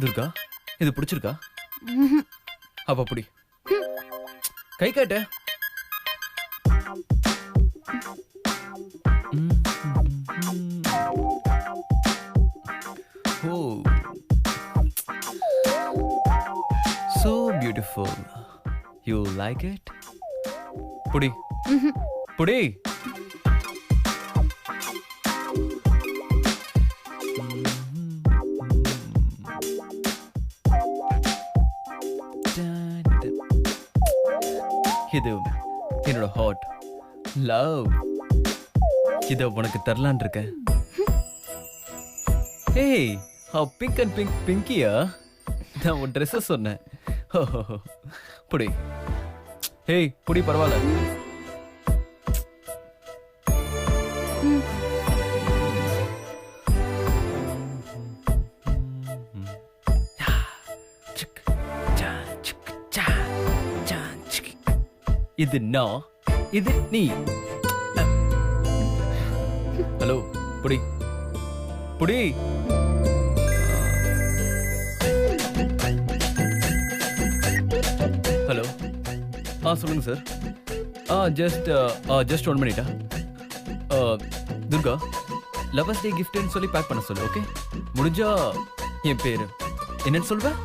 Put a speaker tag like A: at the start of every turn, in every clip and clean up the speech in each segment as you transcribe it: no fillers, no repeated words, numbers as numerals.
A: துர்கா, இது பிடிச்சிருக்கா? அப்ப அப்படி கை காட்டு. Oh, so beautiful. You like it? புடி புடி. இது என்னோட ஹார்ட் லவ். இத உனக்கு தரலான் இருக்கேன். ஏய், பிங்க் அண்ட் பிங்க் பிங்கியா? நான் உன் ட்ரெஸ் சொன்னேன். புடி. ஏய், புடி பரவாயில்ல. இது நான், இது நீ. ஹலோ, புடி புடி. ஹலோ, சொல்லுங்க சார். ஜஸ்ட் 1 மினிட்டா. துர்கா, லவர்ஸ் டே கிஃப்ட்னு சொல்லி பேக் பண்ண சொல்லு. ஓகே, முடிஞ்சா என் பேரு என்னன்னு சொல்வேன்?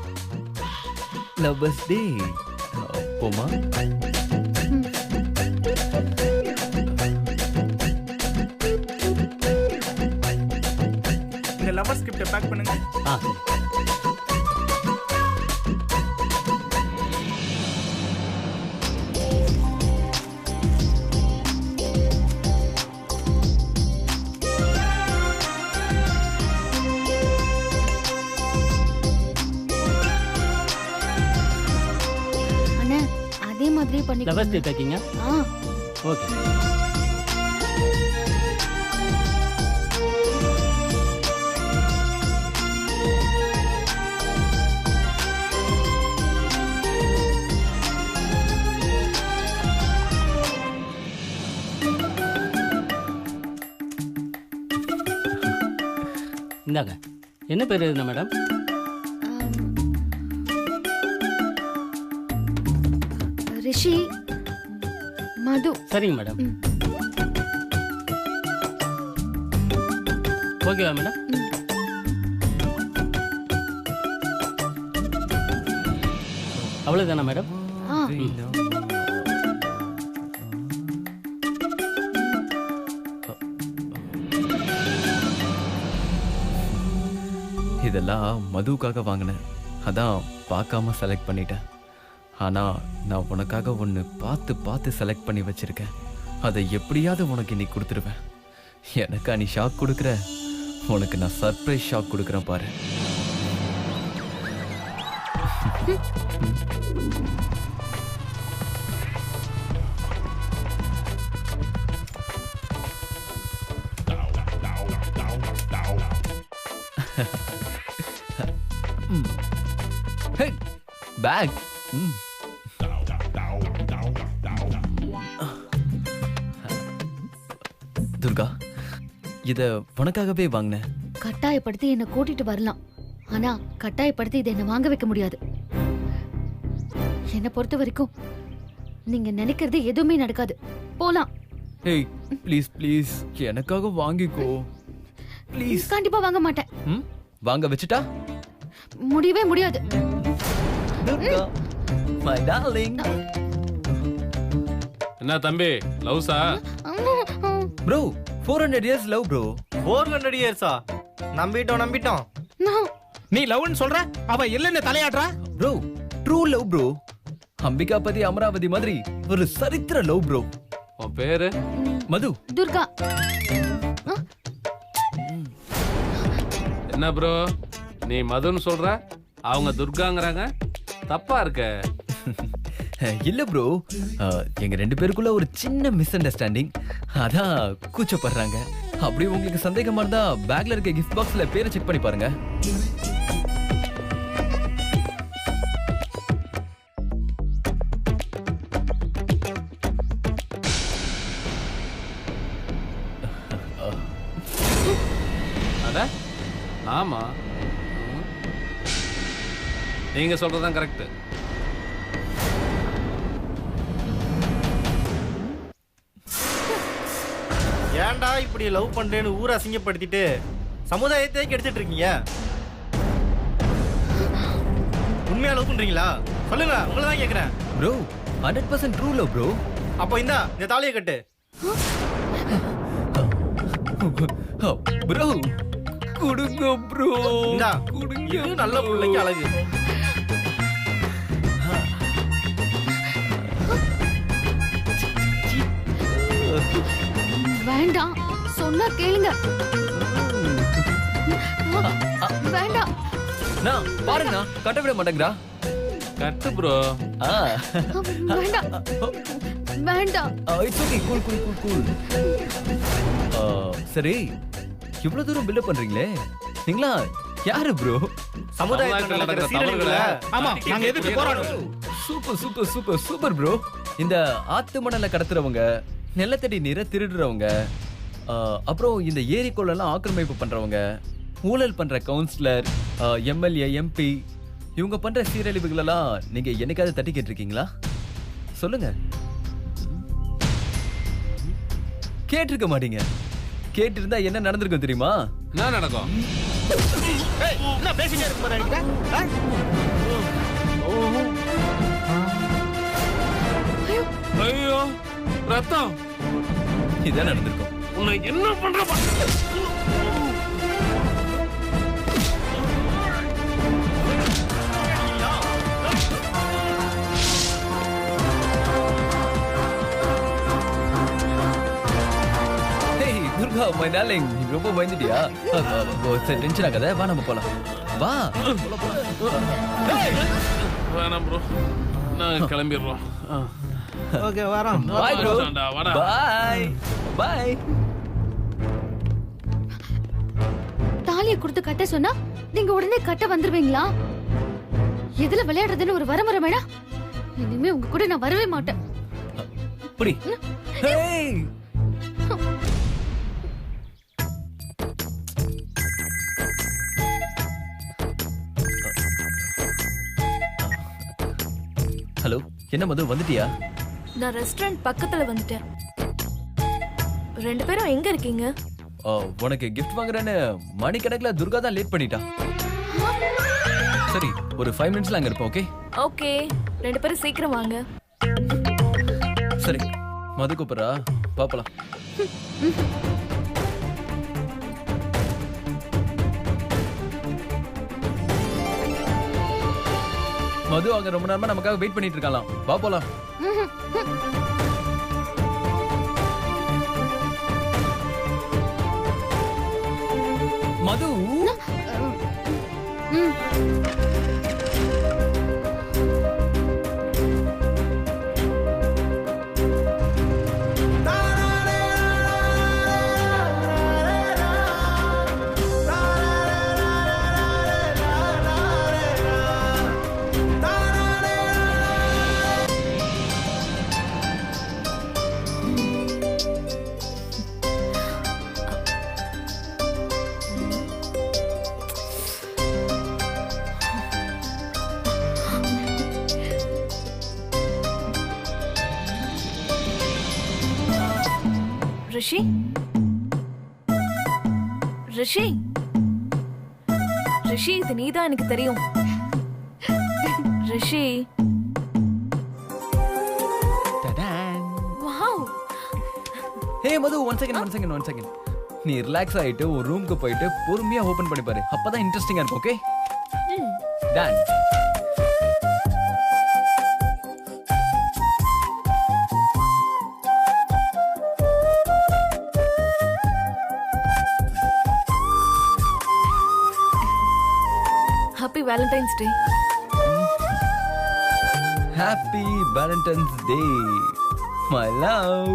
A: Lovers day. போமா?
B: லவர்ஸ் கிஃப்ட் பேக் பண்ணுங்க.
C: அண்ணா, அதே மாதிரி பண்ணி
D: லவர்ஸ் டே பேக்கிங்க. ஓகே. இந்தாங்க. என்ன பேர் எழுதுன மேடம்?
C: ரிஷி மது.
D: சரிங்க மேடம். ஓகேவா மேடம்? அவ்வளோதானா மேடம்?
A: இதெல்லாம் மதுவுக்காக வாங்கினேன். அதான் பார்க்காம செலக்ட் பண்ணிட்டேன். ஆனா நான் உனக்காக ஒன்று பார்த்து பார்த்து செலக்ட் பண்ணி வச்சிருக்கேன். அதை எப்படியாவது உனக்கு இன்னைக்கு கொடுத்துருவேன். எனக்கா நீ ஷாக் கொடுக்குற? உனக்கு நான் சர்ப்ரைஸ் ஷாக் கொடுக்குறேன் பாரு. பேக். துர்கா, இத உனக்காகவே வாங்கினேன்.
C: கட்டாயப்படுத்தி என்ன கூட்டிட்டு வரலாம், ஆனா கட்டாயப்படுத்தி இதை என்ன வாங்க வைக்க முடியாது. என்ன பொறுத்த வரைக்கும் நீங்க நினைக்கிறது எதுவுமே நடக்காது. போலாம்.
A: ஏய், ப்ளீஸ் ப்ளீஸ் எனக்காக வாங்கிக்கோ ப்ளீஸ்.
C: கண்டிப்பா வாங்க மாட்டேன்.
A: வாங்க வச்சுட்டா
C: முடியவே முடியாது.
A: Durga, my darling.
E: என்ன தம்பி, லவ்ஸா?
A: bro 400 years love bro.
B: 400 இயர்ஸா? நம்பிட்டோம்.
F: நீ லவ்னு சொல்ற, அவ இல்லன்னு தலையாடுறா.
A: bro true love bro. Ambikapathy Amaravathi மாதிரி ஒரு சரித்திர லவ் bro.
E: உன் பேரு?
A: மது.
C: துர்கா.
E: என்ன ப்ரோ, நீ மதுன்னு சொல்ற, அவங்க துர்காங்கறாங்க? தப்பா இருக்க.
A: இல்ல ப்ரோ, எங்க 2 பேருக்குள்ள ஒரு சின்ன மிஸ் அண்டர்ஸ்டாண்டிங். அதான் கூச்சப்படுறாங்க. அப்படி உங்களுக்கு சந்தேகமா இருந்தா பேக்ல இருக்க கிஃப்ட் பாக்ஸ்ல பேரை செக் பண்ணி பாருங்க.
E: ஆமா. நீங்க சொல்றதுதான் கரெக்ட்.
B: ஏன்டா இப்படி லவ் பண்றேன்னு ஊரை அசிங்கப்படுத்திட்டு சமுதாயத்தை கெடுத்துட்டு இருக்கீங்க? உண்மையா லவ் பண்றீங்களா? சொல்லுங்க, உங்களை தான் கேக்குறேன்.
A: Bro 100% true love bro.
B: அப்போ இந்த தாலியை கட்டு.
A: ப்ரோ கொடுங்க ப்ரோ.
B: இந்தா,
A: கொடுங்க.
B: இது நல்ல பிள்ளைக்கு அழகு.
C: வேண்டாம், சொன்னா கேளுங்க. வேண்டாம்.
A: நான் பாருங்கண்ணா கட்ட விட மாட்டேங்கிறா.
E: கட்டு ப்ரோ.
C: வேண்டாம் வேண்டாம்.
A: It's okay. Cool cool cool cool. சரி, இவ்வளவு தூரம் பில்டப் பண்றீங்களே, நீங்களா யாரு ப்ரோ?
B: சமுதாயத்துல நடக்கிற சீரழிவுகளை
F: ஆமா, நாங்க எதுக்கு போராடுறோம்?
A: Super super super super bro. இந்த ஆத்து மணலை கடத்துறவங்க, நிலத்தடி நீரை திருடுறவங்க, அப்புறம் இந்த ஏரி கொள்ளெல்லாம் ஆக்கிரமிப்பு பண்றவங்க, ஊழல் பண்ற கவுன்சிலர், எம்எல்ஏ, எம்பி, இவங்க பண்ற சீரழிவுகள் எல்லாம் நீங்க என்னைக்காவது தட்டி கேட்டிருக்கீங்களா? சொல்லுங்க. கேட்டிருக்க மாட்டீங்க. கேட்டிருந்தா என்ன நடந்திருக்கும் தெரியுமா?
E: என்ன நடக்கும்?
B: என்ன பேசிட்டே இருக்கு பாரு.
E: ஐயோ ரத்தம்.
A: இதான் நடந்திருக்கும்.
E: உன்னை என்ன பண்ற?
A: துர்கா மை டார்லிங், ரொம்ப பயந்துட்டியா? டென்ஷன் ஆகாத, வா நம்ம போலாம். வா.
E: வேணாம் ப்ரோ, நாங்க கிளம்பிடுறோம்.
B: ஓகே, வரோம்.
A: Bye bro.
E: வாடா.
A: Bye bye.
C: தாலியை கொடுத்து கட்ட சொன்னா நீங்க உடனே கட்ட வந்துருவீங்களா? எதுல விளையாடுறதுன்னு ஒரு வரமுறை வேணா? இனிமே உங்க கூட நான் வரவே மாட்டேன்.
A: புடி. ஹேய். ஹலோ, என்ன மது வந்துட்டியா?
G: நான் ரெஸ்டாரண்ட் பக்கத்துல வந்துட்டேன். ரெண்டு பேரும் எங்க இருக்கீங்க?
A: உனக்கு கிஃப்ட் வாங்குறேன்னு மணிக்கணக்கில் துர்கா தான் லேட் பண்ணிட்டா. சரி, ஒரு 5 மினிட்ஸ்ல அங்க இருப்போம். ஓகே
G: ஓகே, ரெண்டு பேரும் சீக்கிரம் வாங்க.
A: சரி, மது கூப்பிடுறா, பாப்பலாம். மது அங்க ரொம்ப நேரமா நமக்காக வெயிட் பண்ணிட்டு இருக்கலாம். வா போலாம். மது.
G: ரிஷி, ரிஷி, ரிஷி, இது நீதான் எனக்கு தெரியும். ரிஷி. வாவ்.
A: ஹே மது, ஒன் செகண்ட். நீ ரிலாக்ஸ் ஆயிட்டு ஒரு ரூமுக்கு போயிட்டு பொறுமையா ஓபன் பண்ணி பாரு. அப்பதான் இன்ட்ரெஸ்டிங்கா இருக்கும். Okay done.
G: Happy Valentine's day.
A: Happy Valentine's day my love.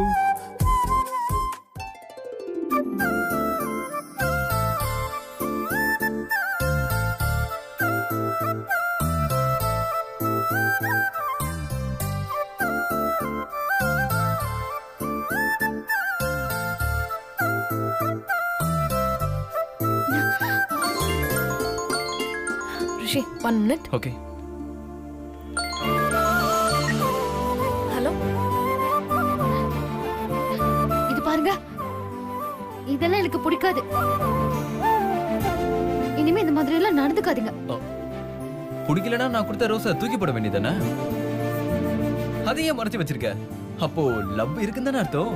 G: Rishi 1 minute.
A: Okay.
G: Hello,
C: இது பாருங்க, இதெல்லாம் எனக்கு பிடிக்காது. இனிமே இந்த மாதிரி எல்லாம் நடந்துக்காதீங்க.
A: பிடிக்கலனா நான் கொடுத்த ரோஸை தூக்கி போட வேண்டியதானே? அதையே மறைச்சு வச்சிருக்க. அப்போ லவ் இருக்குன்னு தானே அர்த்தம்?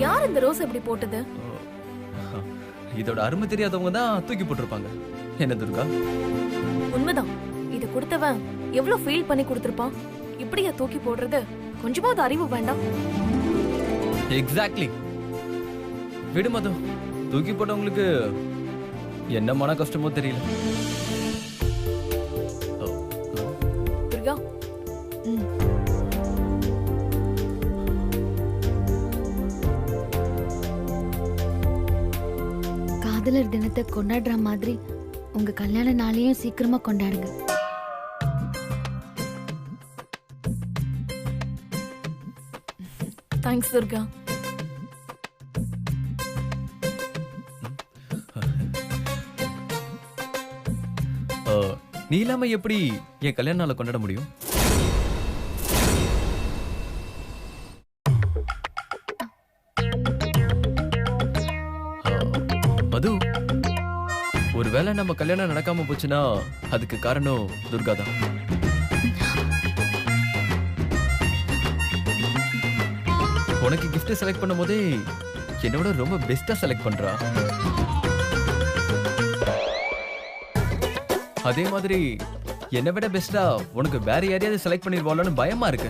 G: யார் இந்த ரோஸ் எப்படி போட்டது?
A: இதோட அருமை தெரியாதவங்க தான் தூக்கி போட்டிருப்பாங்க. என்ன துர்கா?
G: உண்மைதான். இது கொடுத்தவன் எவ்வளவு ஃபீல் பண்ணி கொடுத்திருப்பான். இப்படியா தூக்கி போடுறது? கொஞ்சமாவது அறிவு வேண்டாம்?
A: எக்ஸாக்ட்லி. விடு மது, தூக்கி போட்டவங்களுக்கு என்ன மன கஷ்டமோ தெரியல.
G: துர்கா,
C: காதலர் தினத்தை கொண்டாடுற மாதிரி உங்க கல்யாண நாளையும் சீக்கிரமா கொண்டாடுங்க.
G: தேங்க்ஸ் துர்கா.
A: நீ இல்லாம எப்படி என் கல்யாண நாளை கொண்டாட முடியும்? மது, ஒருவேளை நம்ம கல்யாணம் நடக்காம போச்சுன்னா அதுக்கு காரணம் துர்கா தான். உனக்கு gift செலக்ட் பண்ணும் போதே என்னோட ரொம்ப பெஸ்டா செலக்ட் பண்றா. அதே மாதிரி என்னை விட பெஸ்டா உனக்கு வேற யாரையாவது செலக்ட் பண்ணிருவாளோன்னு பயமா இருக்கு.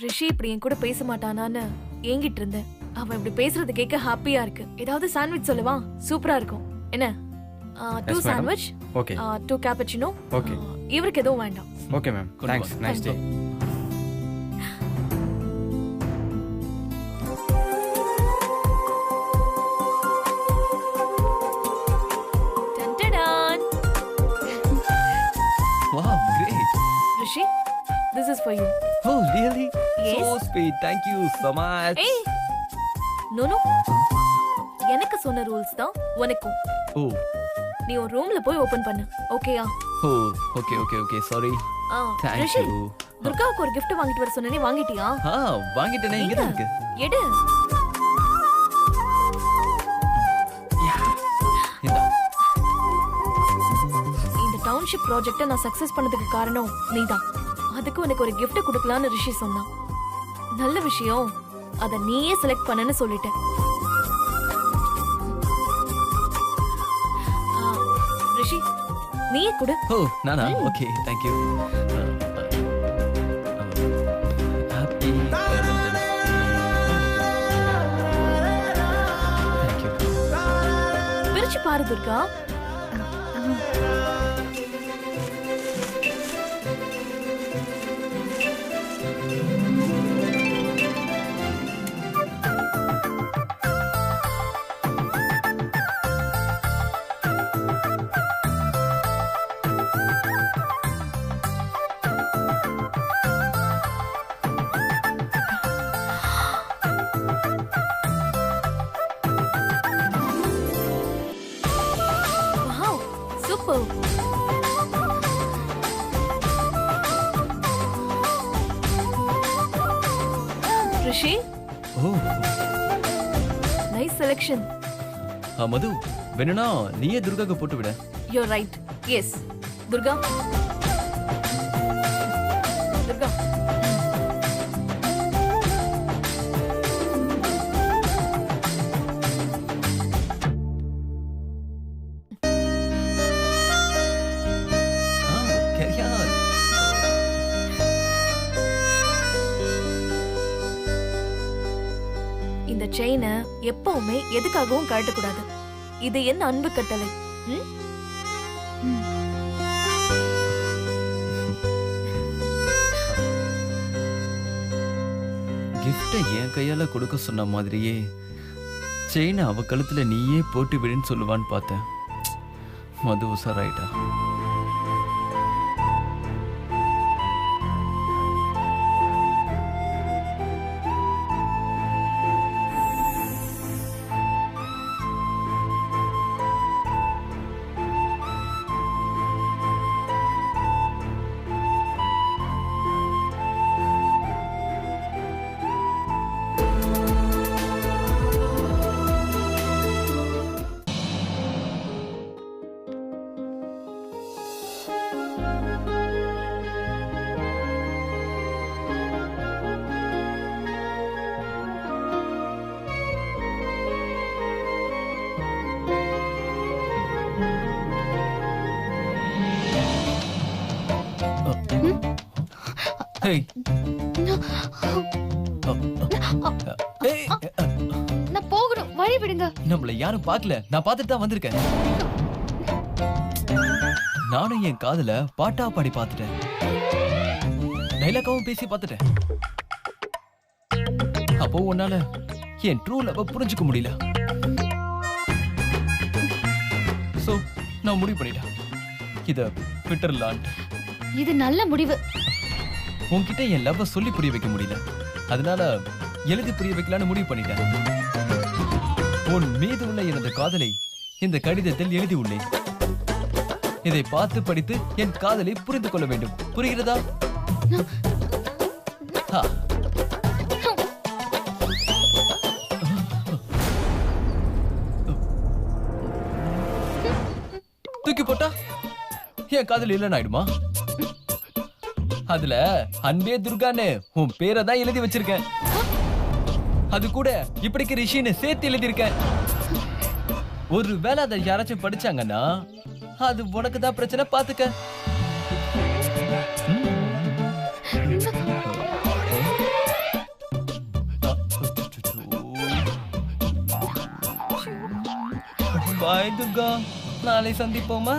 G: ரிஷி இப்படி என் கூட பேச மாட்டானான்னு ஏங்கிட்டு இருந்தேன். அவன் இப்படி பேசுறது கேட்க ஹாப்பியா இருக்கு. ஏதாவது சாண்ட்விச் சொல்லவா? சூப்பரா இருக்கும். என்ன? 2 சாண்ட்விச்,
B: ஓகே
G: 2 கேப்பச்சினோ.
B: ஓகே.
G: இவருக்கு எதுவும் வேண்டாம்.
B: Okay ma'am, thanks. Nice day.
G: Dun-dun-dun.
A: Wow, great.
G: Rishi, this is for you.
A: Oh, really?
G: Yes.
A: So sweet. Thank you so much.
G: Hey, no no. எனக்கு சொன்ன ரூல்ஸ் தான் உனக்கும்.
A: Oh.
G: நீ ஒரு ரூம்ல போய் ஓபன் பண்ணு. ஓகேயா?
A: Oh, okay. Sorry. Thank
G: Rishi,
A: you.
G: துர்காவுக்கு ஒரு gift வாங்கிட்டு வர சொன்னேனே, வாங்கிட்டியா?
A: வாங்கிட்டேனே, இங்க தான் இருக்கு.
G: எடு.
A: இந்தா.
G: இந்த டவுன்ஷிப் ப்ராஜெக்ட்ட நான் சக்சஸ் பண்ணதுக்கு காரணம் நீதான். அதுக்கு உனக்கு ஒரு gift கொடுக்கலாம்னு ரிஷி சொன்னான். நல்ல விஷயம். அத நீயே செலக்ட் பண்ணனும் சொல்லிட்டேன். ரிஷி, நீயே கொடு.
A: Oh, நானா? Okay, thank you. Happy birthday. Thank you.
G: பிரிச்சு பாரு Durga. Wow, super. Rishi,
A: Oh.
G: nice selection.
A: மது, வேணும்னா நீயே துர்காக்கு போட்டு விட.
G: You're right. Yes. Durga. Durga.
A: Carry on.
G: இந்த செயினை எப்பவுமே எதுக்காகவும் கழட்டக்கூடாது. இது என்ன அன்பு கட்டளை. ம்?
A: கிஃப்டை என் கையால கொடுக்க சொன்ன மாதிரியே செயினை அவ கழுத்துல நீயே போட்டு விடுன்னு சொல்லுவான்னு பார்த்தேன். மது உசாராயிட்டா. Hey. Hey.
C: நான் போகணும், வழி விடுங்க.
A: நம்மள யாரும் பார்க்கல, நான் பார்த்துட்டு தான் வந்திருக்கேன். நானும் என் காதுல பாட்டா பாடி பார்த்துட்டேன், டைலாக்காவும் பேசி பார்த்துட்டேன். அப்போ உன்னால என் ட்ரூ லவ் புரிஞ்சுக்க முடியல. சோ நான் முடிவு பண்ணிட்டேன், இத விட்டுறலாம்.
C: இது நல்ல முடிவு.
A: உன்கிட்ட என் லவ் சொல்லி புரிய வைக்க முடியல, அதனால எழுதி புரிய வைக்கலான்னு முடிவு பண்ணிட்டேன். உன் மீது உள்ள எனது காதலை இந்த கடிதத்தில் எழுதி உள்ளேன். இதை பார்த்து படித்து என் காதலை புரிந்து கொள்ள வேண்டும். புரிகிறதா? தூக்கி போட்டா என் காதல் இல்லைன்னு ஆயிடுமா? அதுல அன்பே துர்கான்னு உன் பேரை தான் எழுதி வச்சிருக்கேன். அது கூட இப்படிக்கு ரிஷின்னு சேர்த்து எழுதியிருக்கேன். ஒரு வேளை அதை யாராச்சும் படிச்சாங்கன்னா அது உனக்கு தான் பிரச்சனை, பாத்துக்க. பாய் துர்கா, நாளை சந்திப்போமா?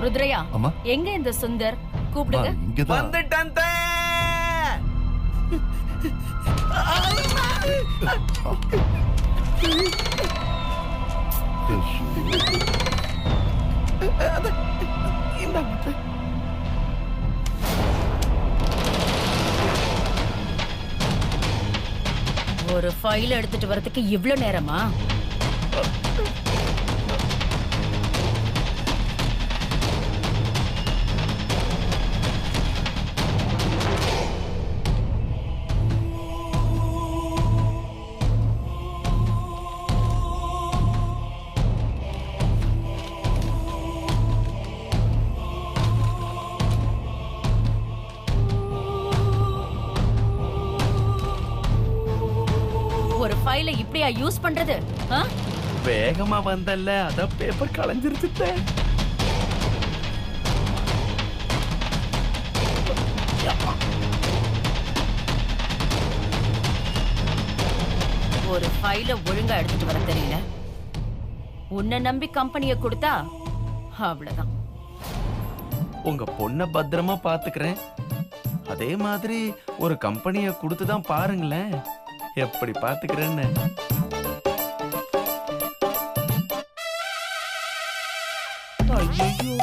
G: ருத்ரையா, எங்க இந்த சுந்தர்? கூப்பிடுங்க.
B: வந்துட்டேன்.
H: ஒரு ஃபைல் எடுத்துட்டு வரதுக்கு இவ்ளோ நேரமா? ஒரு ஃபைலை இப்படியா யூஸ் பண்றது?
B: வேகமா வந்தல்ல, அத பேப்பர் கலைஞ்சிருச்சு.
H: ஒரு ஃபைலை ஒழுங்கா எடுத்துட்டு வர தெரியல. உன்னை நம்பி கம்பெனிய கொடுத்தா அவ்வளவுதான்.
A: உங்க பொண்ணை பத்திரமா பாத்துக்கிறேன். அதே மாதிரி ஒரு கம்பெனியை கொடுத்து தான் பாருங்களேன் எப்படி பாத்துக்கிறேன்னு. ஐயோ,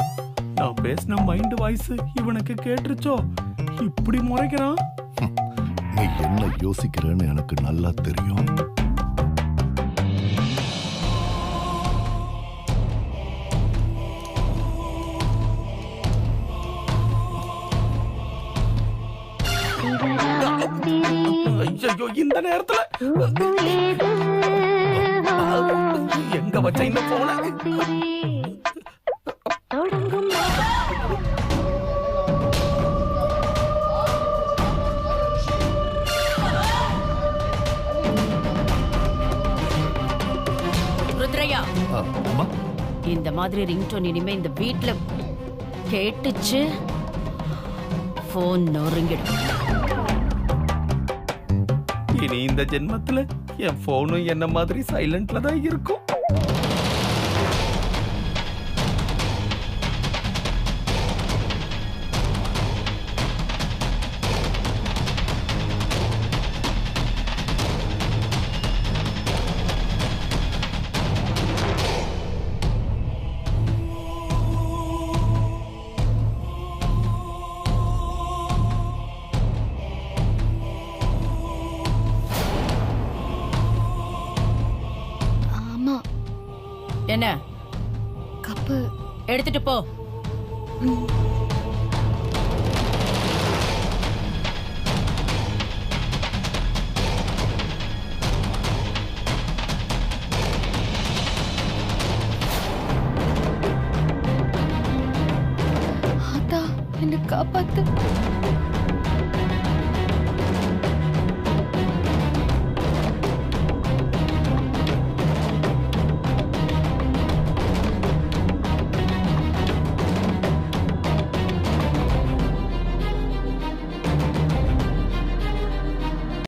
A: நான் பேசின மைண்ட் வாய்ஸ் இவனுக்கு கேட்டுருச்சோ? இப்படி முறைக்கிறான்.
I: நீ என்ன யோசிக்கிறேன்னு எனக்கு நல்லா தெரியும்.
A: ஐயோ, இந்த நேரத்துல எங்க வச்ச இந்த போன?
H: ருத்ரையா,
I: அம்மா,
H: இந்த மாதிரி ரிங்டோன் இனிமே இந்த வீட்ல கேட்டுச்சு போன் நொறுங்கிடும்.
A: இனி இந்த ஜென்மத்துல என் போனும் என்ன மாதிரி சைலண்ட்ல தான் இருக்கும்.
C: ஆமா,
H: என்ன
C: கப்பு
H: எடுத்துட்டு போ.
C: ஆத்தா, என்ன காப்பாத்து.